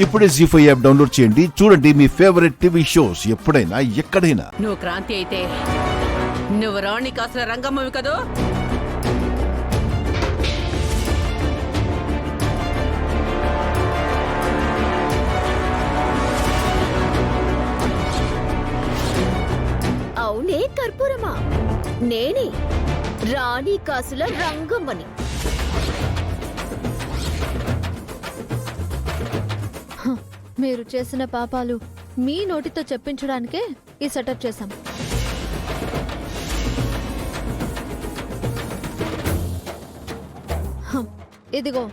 ఇప్పుడే జీ5 app download చేయండి. చూడండి మీ ఫేవరెట్ టీవీ షోస్ ఎప్పుడైనా ఎక్కడైనా. నువ్వు క్రాంతి అయితే నువ్వు రాణి కాసుల రంగమ్మవి కదూ. అవునే కర్పూరమా, నేనే రాణి కాసుల రంగమ్మని. మీరు చేసిన పాపాలు మీ నోటితో చెప్పించడానికే ఈ సెటప్ చేశాం. ఇదిగో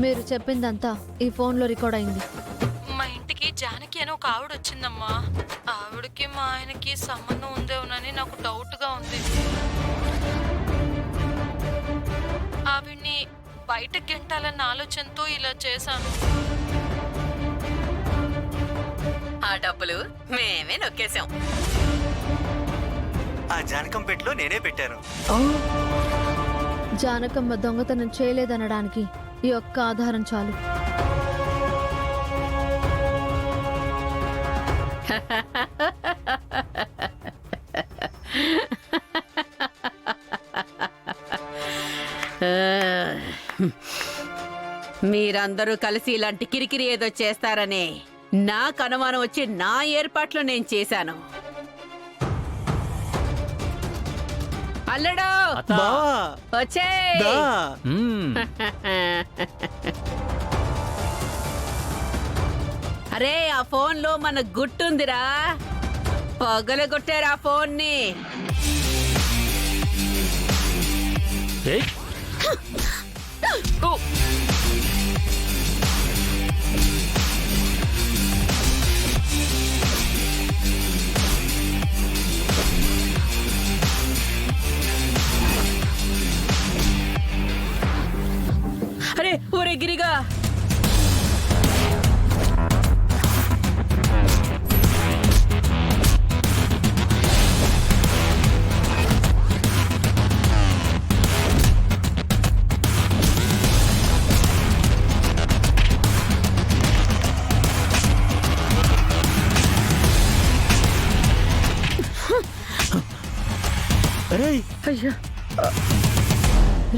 మీరు చెప్పిందంతా ఈ ఫోన్లో రికార్డ్ అయింది. మా ఇంటికి జానకి అని ఒక ఆవిడ వచ్చిందమ్మా. ఆవిడకి మా ఆయనకి సంబంధం ఉందేమోనని నాకు డౌట్గా ఉంది. ఆవిడ్ని బయటకు గెంటాలన్న ఆలోచనతో ఇలా చేశాను. ఆ డబ్బులు మేమే నొక్కేశాం. ఆ జానకం పెట్లో నేనే పెట్టాను. జానకమ్మ దొంగతనం చేయలేదనడానికి ఈ ఒక్క ఆధారం చాలు. మీరందరూ కలిసి ఇలాంటి కిరికిరి ఏదో చేస్తారనే నాకు అనుమానం వచ్చి నా ఏర్పాట్లు నేను చేశాను. అల్లడో వచ్చేయ్. అరే ఆ ఫోన్ లో మన గుట్టుందిరా, పగలగొట్టారు ఆ ఫోన్ ని. అరే ఊరే గిరిగా,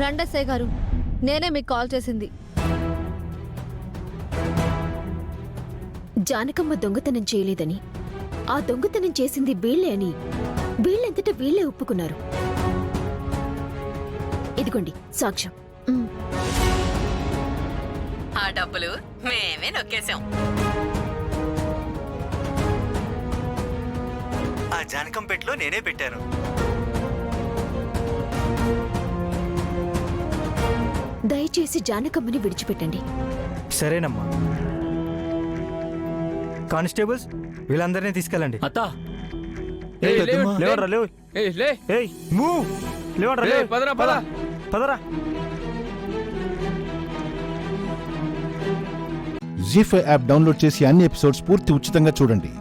రండసే గారు, నేనే మీకు కాల్ చేసింది. జానకమ్మ దొంగతనం చేయలేదని, ఆ దొంగతనం చేసింది వీళ్లే అని వీళ్ళంతట వీళ్లే ఒప్పుకున్నారు. ఇదిగోండి సాక్ష్యం. ఆ డబ్బులు మేమే నొక్కేశాం. ఆ జానకం పెట్లో నేనే పెట్టాను. దయచేసి జానకమ్మని విడిచిపెట్టండి. సరేనమ్మా. కానిస్టేబుల్స్ వీళ్ళందరినీ తీసుకెళ్ళండి. అత్తా లేవరా లేవు. లేవరా పదరా పద పదరా. జీ5 యాప్ డౌన్లోడ్ చేసి అన్ని ఎపిసోడ్స్ పూర్తి ఉచితంగా చూడండి.